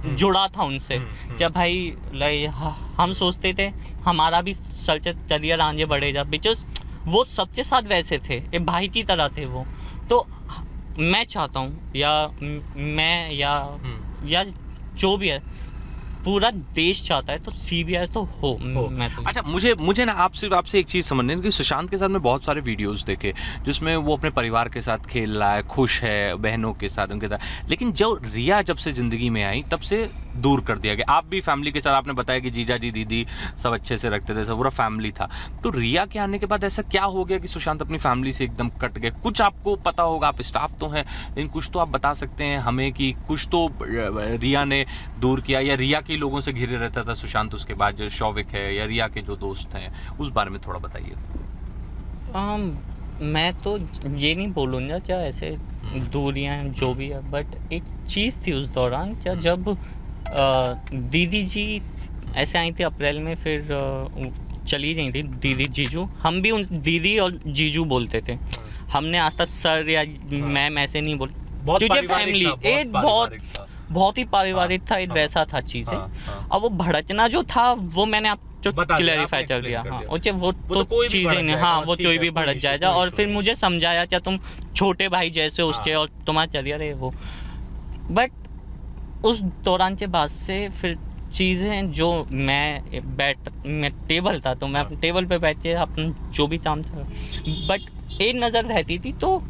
जुड़ा था उनसे, क्या भाई हम सोचते थे हमारा भी सर से करियर आगे बढ़ेगा, बिकॉज वो सबके साथ वैसे थे, एक भाई की तरह थे वो। तो मैं चाहता हूँ या जो भी है पूरा देश चाहता है, तो सीबीआई तो हो। मैं तो अच्छा, मुझे ना आपसे एक चीज़ समझनी है कि सुशांत के साथ में बहुत सारे वीडियोस देखे जिसमें वो अपने परिवार के साथ खेल रहा है, खुश है, बहनों के साथ, उनके साथ, लेकिन जो रिया जब से ज़िंदगी में आई तब से दूर कर दिया गया। आप भी फैमिली के साथ, आपने बताया कि जीजा जी दीदी सब अच्छे से रखते थे, सब पूरा फैमिली था। तो रिया के आने के बाद ऐसा क्या हो गया कि सुशांत अपनी फैमिली से एकदम कट गए? कुछ आपको पता होगा, आप स्टाफ तो हैं, लेकिन कुछ तो आप बता सकते हैं हमें कि कुछ तो रिया ने दूर किया, या रिया के लोगों से घिरे रहता था सुशांत उसके बाद, जो शौविक है या रिया के जो दोस्त हैं, उस बारे में थोड़ा बताइए। मैं तो ये नहीं बोलूँगा क्या ऐसे दूरियां हैं जो भी है, बट एक चीज़ थी उस दौरान क्या, जब दीदी जी ऐसे आई थी अप्रैल में, फिर चली गई थी दीदी जीजू, हम भी उन दीदी और जीजू बोलते थे, हमने आज तक सर या मैम ऐसे नहीं बोल, क्योंकि फैमिली एक बहुत ही पारिवारिक था, एक वैसा था चीज़ें। अब वो भड़कना जो था वो मैंने आप जो क्लैरिफाई कर दिया, हाँ ओके, वो तो चीज़ें नहीं, हाँ वो कोई भी भड़क जाएगा। और फिर मुझे समझाया क्या तुम छोटे भाई जैसे उसके और तुम्हारा चलिए रहे वो, बट उस दौरान के बाद से फिर चीज़ें जो मैं टेबल था तो मैं अपने टेबल पे बैठ के अपना जो भी काम था, बट एक नज़र रहती थी। तो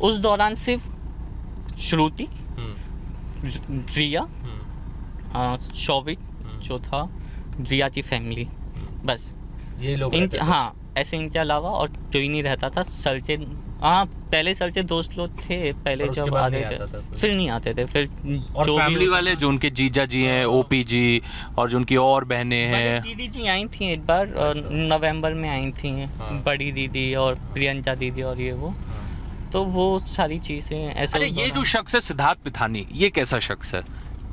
उस दौरान सिर्फ श्रुति, रिया, शौविक जो था, रिया की फैमिली, बस ये लोग हाँ ऐसे इनके अलावा और कोई नहीं रहता था। सर के हाँ पहले सर के दोस्त लोग थे पहले जब आते थे, फिर नहीं आते थे, फिर और जो फैमिली वाले जो उनके जीजा जी हैं, ओपी जी, और जो उनकी और बहनें हैं। दीदी जी आई थी एक बार, नवंबर में आई थी, बड़ी दीदी और प्रियंका दीदी और ये वो, तो वो सारी चीज़ें ऐसे। अरे ये जो शख्स है सिद्धार्थ पिथानी, ये कैसा शख्स है?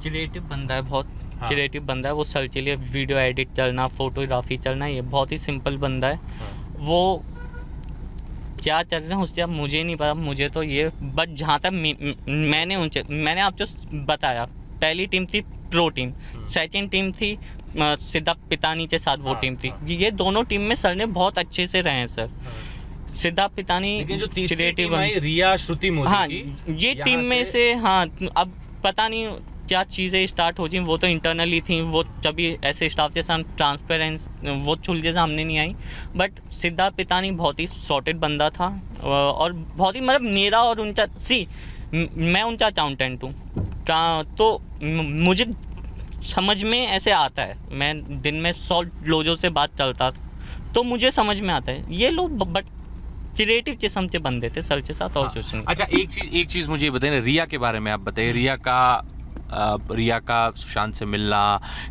क्रिएटिव बंदा है, बहुत क्रिएटिव बंदा है वो। सर के लिए वीडियो एडिट करना, फोटोग्राफी करना, ये बहुत ही सिंपल बंदा है। वो क्या चल रहे हैं उससे अब मुझे नहीं पता, मुझे तो ये, बट जहाँ तक मैंने आपको बताया, पहली टीम थी प्रो टीम, सेकंड टीम थी सिद्धार्थ पितानी के साथ वो टीम थी। ये दोनों टीम में सर ने बहुत अच्छे से रहे हैं सर। सिद्धार्थ पितानी जो तीसरी टीम आई रिया श्रुति मोदी, हाँ ये टीम में से, हाँ अब पता नहीं क्या चीज़ें स्टार्ट हो जी, वो तो इंटरनली थी, वो कभी ऐसे स्टाफ के साथ ट्रांसपेरेंस वो चुलझे सामने नहीं आई। बट सिद्धार्थ पितानी बहुत ही सॉर्टेड बंदा था और बहुत ही मतलब मेरा और उनका मैं उनका अकाउंटेंट हूँ, तो मुझे समझ में ऐसे आता है, मैं दिन में 100 लोगों से बात चलता तो मुझे समझ में आता है। ये लोग बट क्रिएटिव किस्म के बंदे थे सर के साथ और कुछ नहीं। अच्छा एक चीज मुझे बताइए, रिया के बारे में आप बताइए, रिया का सुशांत से मिलना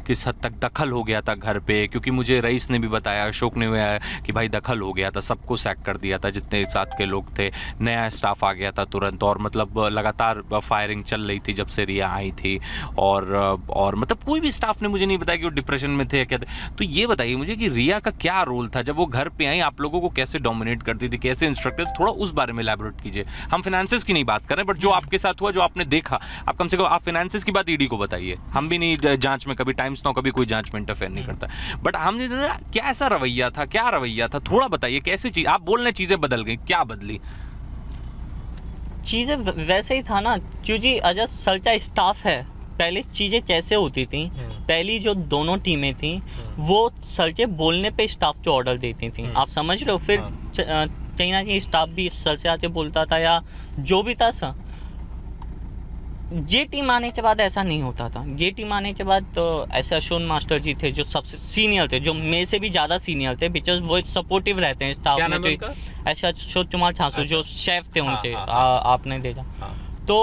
किस हद तक दखल हो गया था घर पे, क्योंकि मुझे रईस ने भी बताया, अशोक ने भी कि भाई दखल हो गया था, सबको सैक कर दिया था जितने साथ के लोग थे, नया स्टाफ आ गया था तुरंत, और मतलब लगातार फायरिंग चल रही थी जब से रिया आई थी, और मतलब कोई भी स्टाफ ने मुझे नहीं बताया कि वो डिप्रेशन में थे या क्या थे। तो ये बताइए मुझे कि रिया का क्या रोल था जब वो घर पे आई, आप लोगों को कैसे डोमिनेट करती थी, कैसे इंस्ट्रक्टर, थोड़ा उस बारे में इलैबोरेट कीजिए। हम फाइनेंसेस की नहीं बात कर रहे, बट जो आपके साथ हुआ, जो आपने देखा, आप कम से कम आप फाइनेंसेस की बात ईडी को बताइए। हम भी नहीं जांच में, कभी टाइम्स नाउ कभी कोई जांच में इंटरफेयर नहीं करता, बट हमने क्या ऐसा रवैया था, क्या रवैया था, थोड़ा बताइए कैसी चीज, आप बोल रहे चीजें बदल गई, क्या बदली? चीजें वैसे ही था ना, क्योंकि अजय सल्चा स्टाफ है, पहले चीजें कैसे होती थी, पहली जो दोनों टीमें थी वो सर के बोलने पे स्टाफ को ऑर्डर देती थी, आप समझ रहे हो। फिर कहीं ना कहीं स्टाफ भी सर से आके बोलता था या जो भी था सर। ये टीम आने के बाद ऐसा नहीं होता था, ये टीम आने के बाद तो ऐसे अशोक मास्टर जी थे जो सबसे सीनियर थे, जो मेरे से भी ज़्यादा सीनियर थे, बिकॉज वो सपोर्टिव रहते हैं स्टाफ में। जो ऐसे अशोक कुमार छासू जो शेफ थे उनके, आपने देखा, तो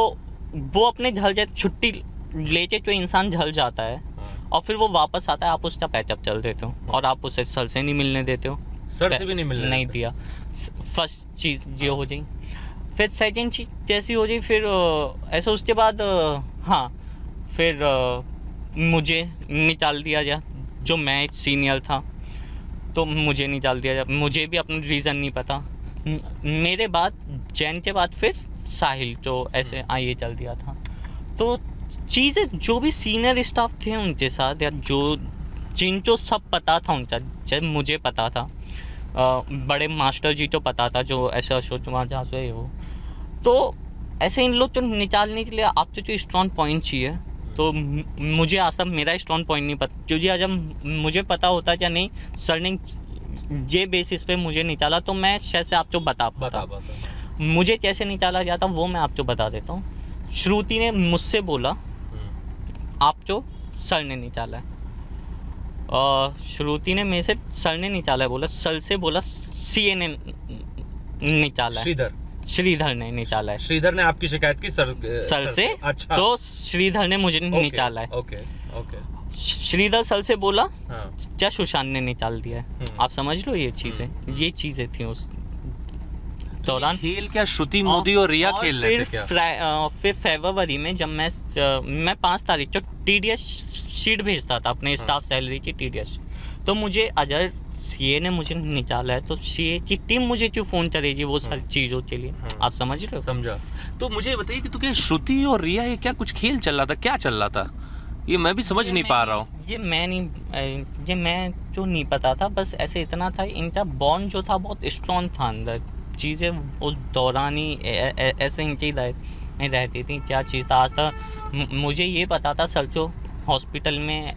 वो अपने झल जाए, छुट्टी लेके कोई इंसान झल जाता है और फिर वो वापस आता है, आप उसका पैचअप चल देते हो और आप उसे सर से नहीं मिलने देते हो, सर से भी नहीं दिया। फर्स्ट चीज़ ये हो जाए, फिर सेकेंड चीज़ जैसी हो जाए, फिर ऐसा उसके बाद हाँ फिर मुझे निकाल दिया गया, जो मैं सीनियर था तो मुझे निकाल दिया गया, मुझे भी अपना रीज़न नहीं पता। मेरे बाद जैन के बाद फिर साहिल जो ऐसे आइए चल दिया था। तो चीज़ें जो भी सीनियर स्टाफ थे उनके साथ, या जो जिनको सब पता था उनका, जब मुझे पता था, बड़े मास्टर जी तो पता था जो ऐसे अशोक कुमार जहाँ से वो, तो ऐसे इन लोग को निकालने के लिए आपको जो स्ट्रॉन्ग पॉइंट चाहिए, तो मुझे आज तक मेरा स्ट्रॉन्ग पॉइंट नहीं पता, क्योंकि आज मुझे पता होता क्या नहीं सर ने ये बेसिस पे मुझे निकाला, तो मैं शायद से आपको बता पाता। मुझे कैसे निकाला जाता वो मैं आपको बता देता हूँ। श्रुति ने मुझसे बोला आपको सर ने निकाला है, श्रुति ने मेरे से सर ने निकाला है बोला, सर से बोला सीए ने निकाला है, श्रीधर ने निकाला है। श्रीधर ने आपकी शिकायत की सर से? अच्छा। तो श्रीधर ने मुझे निकाला है। ओके। श्रीधर सर से बोला क्या सुशांत ने निकाल दिया है, आप समझ लो ये चीज़ें थी उस। दौरान खेल क्या श्रुति मोदी और रिया खेल रहे थे क्या? फिर फरवरी में जब मैं 5 तारीख को TDS शीट भेजता था अपने स्टाफ सैलरी की TDS, तो मुझे अजय सीए ने मुझे निकाला है, तो सीए की टीम मुझे क्यों फोन करेगी वो सारी चीजों के लिए? आप समझ रहे हो? समझा। तो मुझे बताइए कि तो क्या श्रुति और रिया ये क्या कुछ खेल चल रहा था, क्या चल रहा था? ये मैं भी समझ नहीं पा रहा हूँ। ये मैं जो नहीं पता था, बस ऐसे इतना था, इनका बॉन्ड जो था बहुत स्ट्रॉन्ग था अंदर। चीज़ें उस दौरान ही ऐसे इनकी में रहती थी। क्या चीज़ था, आज तक मुझे ये पता था सर जो हॉस्पिटल में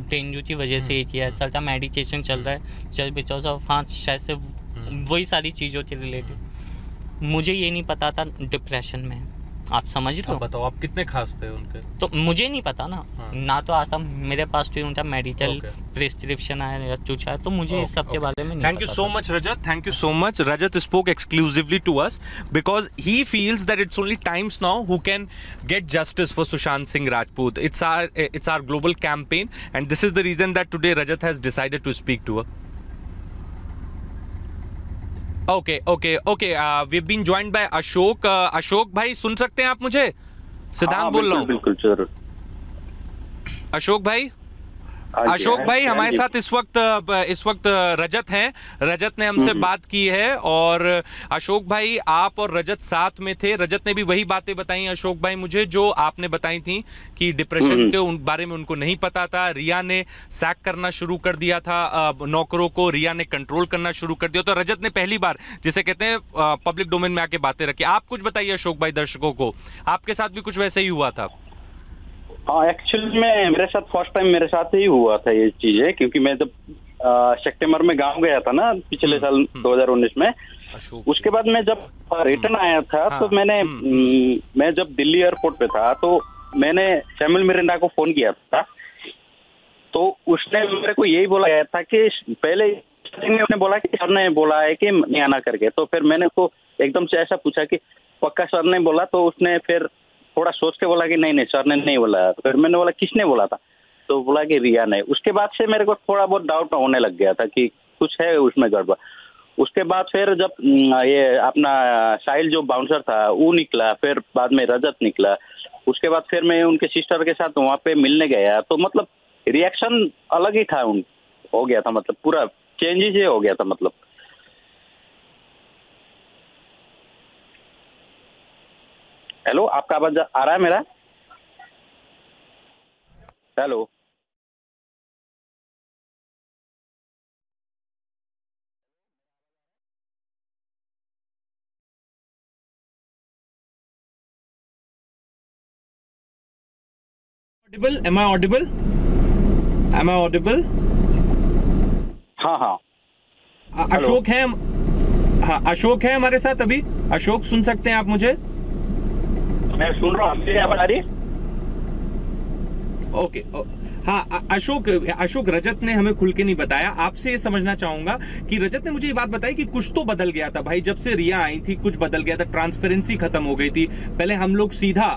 डेंगू की वजह से ये किया, सर का मेडिकेशन चल रहा है, जस्ट बिकॉज ऑफ, हाँ शायद से वही सारी चीज़ों के रिलेटेड। मुझे ये नहीं पता था डिप्रेशन में। आप समझ रहे हो? बताओ आप कितने खास थे उनके? तो मुझे नहीं पता ना। ना तो आज तक मेरे पास तो उनका मेडिकल प्रिस्क्रिप्शन आया या कुछ है, तो मुझे इस सब के बारे में नहीं पता। Thank you so much Rajat, thank you so much. Rajat spoke exclusively to us because he feels that it's only Times Now who can get justice for Sushant Singh Rajput. It's our global campaign, and this is the reason that today Rajat has decided to speak to her. Okay. We've been joined by Ashok. Ashok भाई सुन सकते हैं आप मुझे? सिद्धांत बोल रहा हूँ। बिल्कुल सर। अशोक भाई, अशोक भाई हमारे साथ इस वक्त रजत हैं। रजत ने हमसे बात की है, और अशोक भाई आप और रजत साथ में थे। रजत ने भी वही बातें बताई अशोक भाई मुझे जो आपने बताई थी कि डिप्रेशन के बारे में उनको नहीं पता था। रिया ने सैक करना शुरू कर दिया था नौकरों को, रिया ने कंट्रोल करना शुरू कर दिया। तो रजत ने पहली बार जिसे कहते हैं पब्लिक डोमेन में आके बातें रखी। आप कुछ बताइए अशोक भाई दर्शकों को, आपके साथ भी कुछ वैसे ही हुआ था? हाँ, एक्चुअली में मेरे साथ फर्स्ट टाइम मेरे साथ ही हुआ था ये चीजें, क्योंकि मैं जब सितंबर में गांव गया था ना पिछले साल 2019 में, उसके बाद मैं जब रिटर्न आया था तो मैं जब दिल्ली एयरपोर्ट पे था तो मैंने सैमुअल मिरांडा को फोन किया था। तो उसने मेरे को यही बोला गया था कि पहले उसने बोला कि सर ने बोला है कि नहीं आना करके। तो फिर मैंने उसको एकदम से ऐसा पूछा कि पक्का सर ने बोला? तो उसने फिर थोड़ा सोच के बोला कि नहीं सर ने नहीं बोला। तो फिर मैंने बोला किसने बोला था? तो बोला कि रिया ने। उसके बाद से मेरे को थोड़ा बहुत डाउट होने लग गया था कि कुछ है उसमें गड़बड़। उसके बाद फिर जब ये अपना साहिल जो बाउंसर था वो निकला, फिर बाद में रजत निकला। उसके बाद फिर मैं उनके सिस्टर के साथ वहाँ पे मिलने गया, तो मतलब रिएक्शन अलग ही था, हो गया था, मतलब पूरा चेंजेस ही हो गया था। मतलब हेलो, आपका आवाज आ रहा है मेरा? Hello Am I audible? हाँ। अशोक है, हाँ अशोक है हमारे साथ अभी। अशोक सुन सकते हैं आप मुझे? मैं सुन रहा हूँ, मेरी आवाज आ रही है? ओके। हाँ अशोक, रजत ने हमें खुल के नहीं बताया। आपसे ये समझना चाहूंगा कि रजत ने मुझे ये बात बताई कि कुछ तो बदल गया था भाई, जब से रिया आई थी कुछ बदल गया था, ट्रांसपेरेंसी खत्म हो गई थी। पहले हम लोग सीधा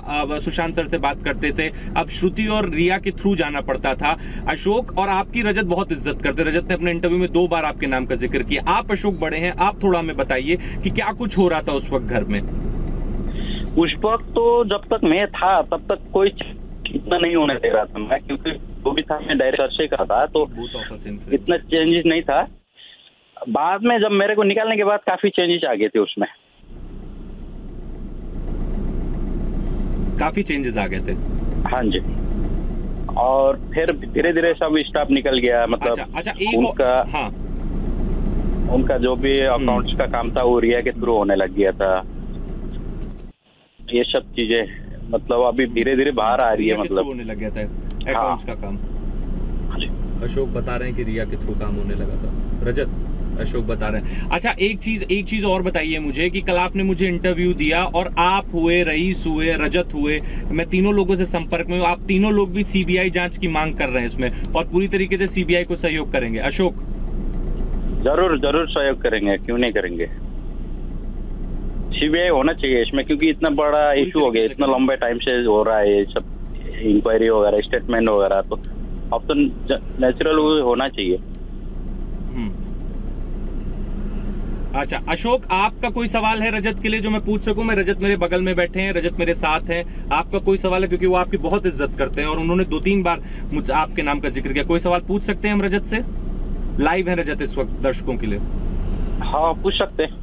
सुशांत सर से बात करते थे, अब श्रुति और रिया के थ्रू जाना पड़ता था। अशोक और आपकी रजत बहुत इज्जत करते। रजत ने अपने इंटरव्यू में 2 बार आपके नाम का जिक्र किया। आप अशोक बड़े हैं, आप थोड़ा हमें बताइए कि क्या कुछ हो रहा था उस वक्त घर में? उस वक्त तो जब तक मैं था तब तक कोई इतना नहीं होने दे रहा था मैं, क्योंकि जो भी था मैं डायरेक्ट सर से का था, तो इतना चेंजेस नहीं था। बाद में जब मेरे को निकालने के बाद काफी चेंजेस आ गए थे उसमें, काफी चेंजेस आ गए थे। हाँ जी। और फिर धीरे धीरे सब स्टाफ निकल गया, मतलब अच्छा, उनका जो भी अकाउंट्स का काम था वो रिया के थ्रू होने लग गया था। ये सब चीजें मतलब अभी धीरे धीरे बाहर आ रही है, मतलब होने लग गया था अकाउंट्स का काम। अशोक बता रहे हैं कि रिया के थ्रू काम होने लगा था। रजत, अशोक बता रहे हैं। अच्छा, एक चीज और बताइए मुझे कि कल आपने मुझे इंटरव्यू दिया और आप हुए, रईस हुए, रजत हुए, मैं तीनों लोगों से संपर्क में हूँ। आप तीनों लोग भी सीबीआई जांच की मांग कर रहे हैं इसमें, और पूरी तरीके से सीबीआई को सहयोग करेंगे। अशोक? जरूर सहयोग करेंगे, क्यों नहीं करेंगे। सीबीआई होना चाहिए इसमें, क्योंकि इतना बड़ा इशू हो गया, इतना लंबे टाइम से हो रहा है ये सब इंक्वायरी वगैरह, स्टेटमेंट वगैरह, तो अब तो नेचुरल होना चाहिए। अच्छा अशोक, आपका कोई सवाल है रजत के लिए जो मैं पूछ सकूं? मैं रजत मेरे बगल में बैठे हैं, रजत मेरे साथ हैं। आपका कोई सवाल है? क्योंकि वो आपकी बहुत इज्जत करते हैं और उन्होंने 2-3 बार आपके नाम का जिक्र किया। कोई सवाल पूछ सकते हैं हम रजत से? लाइव है रजत इस वक्त दर्शकों के लिए। हाँ पूछ सकते हैं।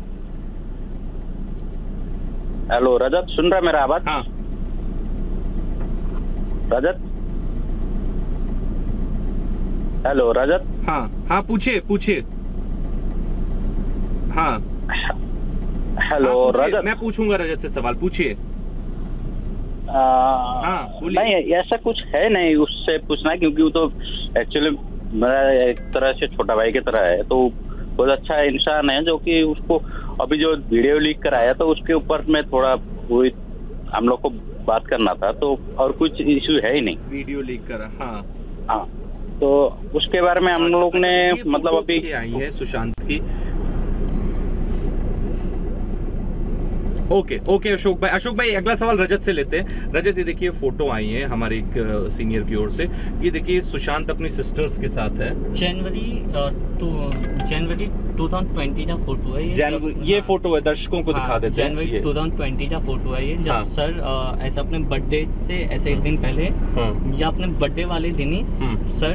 हेलो रजत, सुन रहा है मेरा आवाज? हाँ रजत, हेलो रजत। हाँ हाँ पूछिए पूछिए। हाँ हेलो रजत, मैं पूछूंगा रजत से सवाल, पूछिए। हाँ बोलिए। नहीं ऐसा कुछ है नहीं उससे पूछना, क्योंकि वो तो एक्चुअली मेरा एक तरह से छोटा भाई की तरह है, तो बहुत अच्छा इंसान है। जो कि उसको अभी जो वीडियो लीक कराया तो उसके ऊपर में थोड़ा वो हम लोग को बात करना था, तो और कुछ इश्यू है ही नहीं। वीडियो लीक करा? हाँ हाँ, तो उसके बारे में हम लोग ने मतलब अभी आई है सुशांत की। ओके ओके अशोक भाई अगला सवाल रजत से लेते हैं। रजत ये देखिए फोटो आई है हमारे एक सीनियर की ओर से। ये देखिए सुशांत अपनी सिस्टर्स के साथ है। जनवरी 2020 का फोटो है ये फोटो है, दर्शकों को दिखा देते हैं। जनवरी 2020 का फोटो है ये, जब सर ऐसा अपने बर्थडे से ऐसे एक दिन पहले या अपने बर्थडे वाले दिन ही सर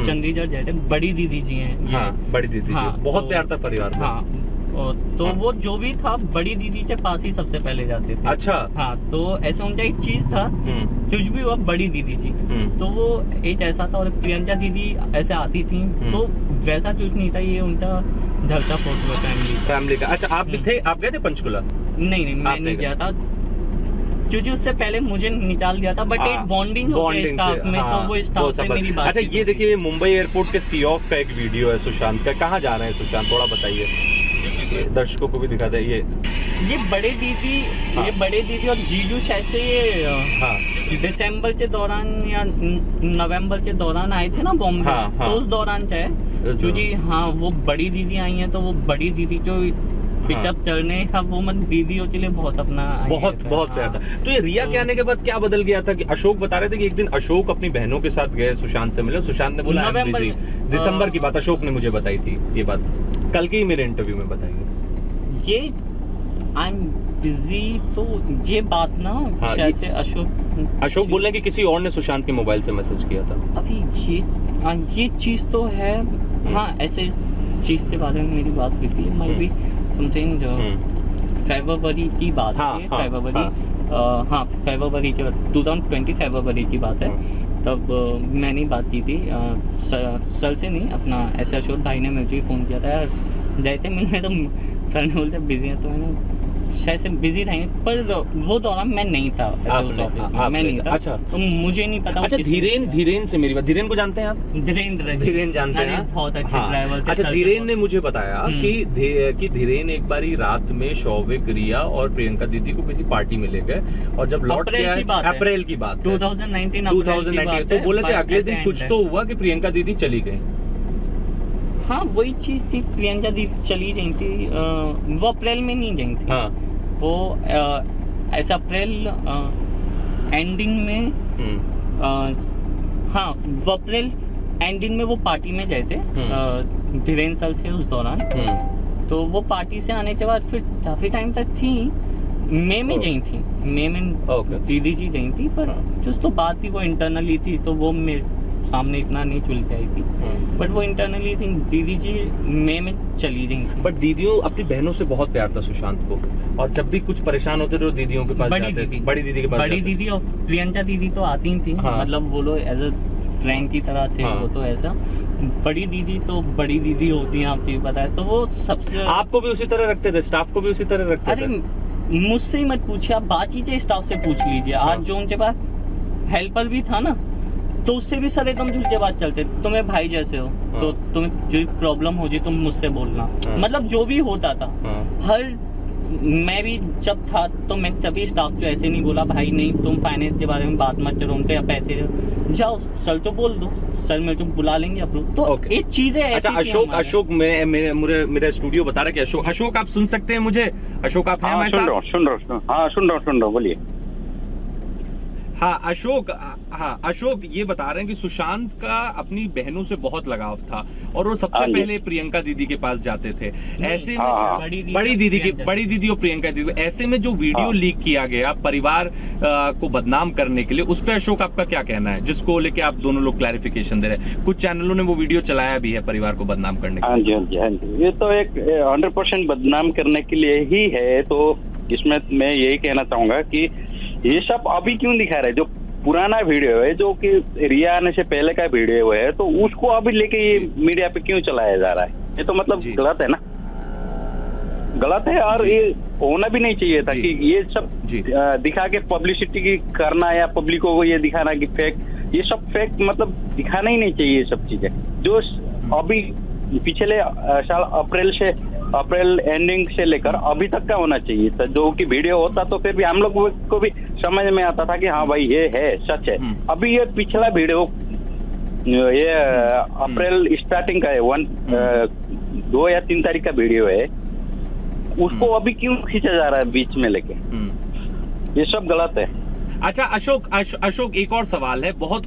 चंडीगढ़ गए थे। बड़ी दीदी जी हैं। बड़ी दीदी बहुत प्यार था परिवार में। हाँ तो वो जो भी था बड़ी दीदी के पास ही सबसे पहले जाते थे। अच्छा। हाँ, तो ऐसे उनका एक चीज था, कुछ भी हुआ बड़ी दीदी जी। तो वो एक ऐसा था, और प्रियंका दीदी ऐसे आती थी, तो वैसा कुछ नहीं था। ये उनका घर का फोटो है फैमिली का। अच्छा आप भी थे? आप गए थे पंचकुला? नहीं मैं नहीं गया था, क्योंकि उससे पहले मुझे निकाल दिया था। बट एक बॉन्डिंग स्टाफ में, तो वो स्टाफ से मेरी बात। अच्छा ये देखिए मुंबई एयरपोर्ट के सी ऑफ का एक वीडियो है सुशांत का। कहाँ जा रहे हैं सुशांत, थोड़ा बताइए, दर्शकों को भी दिखा दे। ये बड़े दीदी ये बड़े दीदी और जीजू शायद से ये दिसंबर के दौरान या नवंबर के दौरान आए थे ना बॉम्बे। तो उस दौरान थे, क्योंकि वो बड़ी दीदी आई हैं, तो वो बड़ी दीदी जो पिकअप चलने का वो मन दीदियों के लिए बहुत अपना बहुत प्यार था। तो ये रिया के आने के बाद क्या बदल गया था? कि अशोक बता रहे थे कि एक दिन अशोक अपनी बहनों के साथ गए सुशांत से मिले। सुशांत ने बोला दिसंबर की बात अशोक ने मुझे बताई थी। ये बात कल के ही मेरे इंटरव्यू में बताई। ये आई एम बिजी, तो ये बात ना शायद से अशोक बोल रहे हैं कि किसी और ने सुशांत के मोबाइल से मैसेज किया था। अभी ये चीज तो है। हाँ, ऐसे चीज के बारे में मेरी बात हुई थी। मैं भी समथिंग फरवरी की बात है। फरवरी के 2020 फरवरी की बात है। तब मैंने बात की थी सर से, नहीं अपना ऐसे अशोक भाई ने मुझे फोन किया था यार, गए थे मिलने, तो सर ने बोलते बिजी है, तो मैंने शायद से बिजी रहेंगे, पर वो दौरान मैं नहीं था उस ऑफिस में, मैं नहीं था। अच्छा, तो मुझे नहीं पता। अच्छा धीरेन से मेरी बात। धीरेन को जानते हैं आप? धीरेन जानते हैं, बहुत अच्छे ड्राइवर। अच्छा धीरेन ने मुझे बताया कि धीरेन एक बारी रात में शौविक, रिया और प्रियंका दीदी को किसी पार्टी में ले गए, और जब लौट के आए, अप्रैल की बात 2019, तो बोले थे अगले दिन कुछ तो हुआ कि प्रियंका दीदी चली गई। हाँ वही चीज थी, प्रियंका दीदी चली गई थी। वो अप्रैल में नहीं गई थी। वो ऐसा अप्रैल एंडिंग में वो अप्रैल एंडिंग में वो पार्टी में गए थे। धीरेन सर थे उस दौरान। तो वो पार्टी से आने के बाद फिर काफी टाइम तक थी। मई में गई थी, मई में दीदी जी गई थी, पर जो तो बात थी वो इंटरनली थी, तो वो मेरे सामने इतना नहीं चुल जाई थी। बट वो इंटरनली थी। दीदी जी मई में चली गई थी। बट दीदियों, अपनी बहनों से बहुत प्यार था सुशांत को, और जब भी कुछ परेशान होते थे वो दीदियों के पास जाते थे। बड़ी दीदी के पास। बड़ी दीदी और प्रियंका दीदी तो आती ही थी। मतलब वो लोग एज अ फ्रेंड की तरह थे। वो तो ऐसा बड़ी दीदी तो बड़ी दीदी होती है, आपको पता है। तो वो सबसे, आपको भी उसी तरह रखते थे, स्टाफ को भी उसी तरह रखते थे? अरे मुझसे ही मत पूछिए, आप बाकी के स्टाफ से पूछ लीजिए। आज जो उनके पास हेल्पर भी था ना, तो उससे भी सर एकदम झूठ के बात चलते। तुम्हें भाई जैसे हो, तो तुम्हें जो प्रॉब्लम हो जाए तुम मुझसे बोलना। मतलब जो भी होता था, मैं भी जब था तो मैं तभी स्टाफ को ऐसे नहीं बोला भाई नहीं तुम फाइनेंस के बारे में बात मत करो उनसे, या पैसे जाओ सर तो बोल दो, सर मेरे को बुला लेंगे आप लोग। तो एक चीज है। अच्छा अशोक मेरा स्टूडियो बता रहा है कि अशोक आप सुन सकते हैं मुझे? अशोक आप हैं हमारे साथ? सुन रहा हूँ, बोलिए। हाँ अशोक ये बता रहे हैं कि सुशांत का अपनी बहनों से बहुत लगाव था और वो सबसे पहले प्रियंका दीदी के पास जाते थे। ऐसे में बड़ी दीदी और प्रियंका दीदी, ऐसे में जो वीडियो लीक किया गया परिवार को बदनाम करने के लिए, उस पर अशोक आपका क्या कहना है, जिसको लेके आप दोनों लोग क्लैरिफिकेशन दे रहे हैं? कुछ चैनलों ने वो वीडियो चलाया भी है परिवार को बदनाम करने के लिए। हाँ जी, ये तो एक 100% बदनाम करने के लिए ही है। तो इसमें मैं यही कहना चाहूंगा कि ये सब अभी क्यों दिखा रहे हैं? जो पुराना वीडियो है, जो कि रिया आने से पहले का वीडियो है, तो उसको अभी लेके ये मीडिया पे क्यों चलाया जा रहा है? ये तो मतलब गलत है ना, गलत है। और ये होना भी नहीं चाहिए था कि ये सब दिखा के पब्लिसिटी की करना या पब्लिकों को ये दिखाना कि फेक, ये सब फेक मतलब दिखाना ही नहीं चाहिए ये सब चीजें। जो अभी पिछले साल अप्रैल एंडिंग से लेकर अभी तक का होना चाहिए था, जो कि वीडियो होता तो फिर भी हम लोग को भी समझ में आता था कि हाँ भाई ये है, सच है। अभी ये पिछला वीडियो ये अप्रैल स्टार्टिंग का है, 2 या 3 तारीख का वीडियो है, उसको अभी क्यों खींचा जा रहा है बीच में लेके? ये सब गलत है। अच्छा अशोक एक और सवाल है। बहुत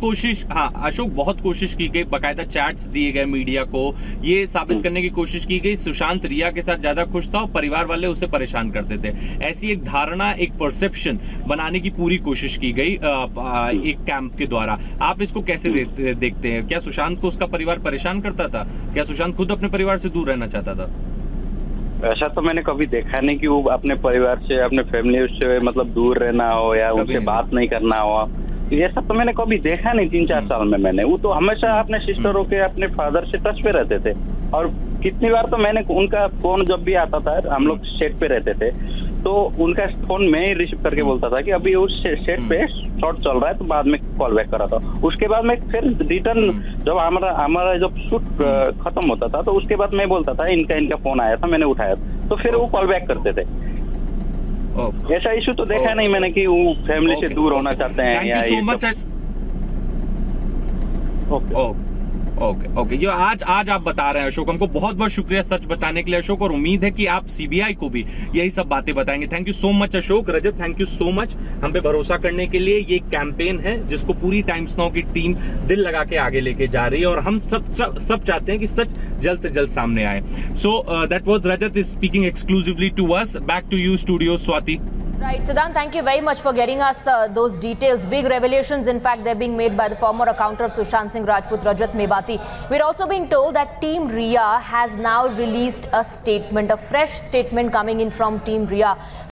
कोशिश की गई, बकायदा चैट्स दिए गए मीडिया को, ये साबित करने की कोशिश की गई सुशांत रिया के साथ ज्यादा खुश था और परिवार वाले उसे परेशान करते थे। ऐसी एक धारणा, एक परसेप्शन बनाने की पूरी कोशिश की गई एक कैंप के द्वारा। आप इसको कैसे देखते हैं? क्या सुशांत को उसका परिवार परेशान करता था? क्या सुशांत खुद अपने परिवार से दूर रहना चाहता था? ऐसा तो मैंने कभी देखा नहीं कि वो अपने परिवार से, अपने फैमिली से मतलब दूर रहना हो या उनसे बात नहीं करना हो। ऐसा तो मैंने कभी देखा नहीं 3-4 साल में। मैंने वो तो हमेशा अपने सिस्टरों के, अपने फादर से टच पे रहते थे। और कितनी बार तो मैंने उनका फोन जब भी आता था, हम लोग सेट पे रहते थे, तो उनका फोन मैं ही रिसीव करके बोलता था कि अभी उस सेट पे शॉट चल रहा है, तो बाद में कॉल बैक करा था। उसके बाद में फिर रिटर्न जब हमारा जब शूट खत्म होता था, तो उसके बाद मैं बोलता था इनका फोन आया था, मैंने उठाया, तो फिर वो कॉल बैक करते थे। ऐसा इशू तो देखा नहीं मैंने कि वो फैमिली से दूर होना चाहते हैं या ओके जो आज आप बता रहे हैं अशोक, हमको बहुत बहुत शुक्रिया सच बताने के लिए अशोक, और उम्मीद है कि आप सीबीआई को भी यही सब बातें बताएंगे। Thank you so much Ashok. Rajat, thank you so much हम पे भरोसा करने के लिए। ये कैंपेन है जिसको पूरी टाइम्स नाउ की टीम दिल लगा के आगे लेके जा रही है और हम सब चाहते हैं कि सच जल्द से जल्द सामने आए। So that was Rajat is speaking exclusively to us. Back to you studio, Swati. Right, Siddhant, thank you very much for getting us those details. Big revelations, in fact, they're being made by the former accountant of Sushant Singh Rajput, Rajat Mebati. We're also being told that Team Rhea has now released a statement, a fresh statement coming in from Team Rhea.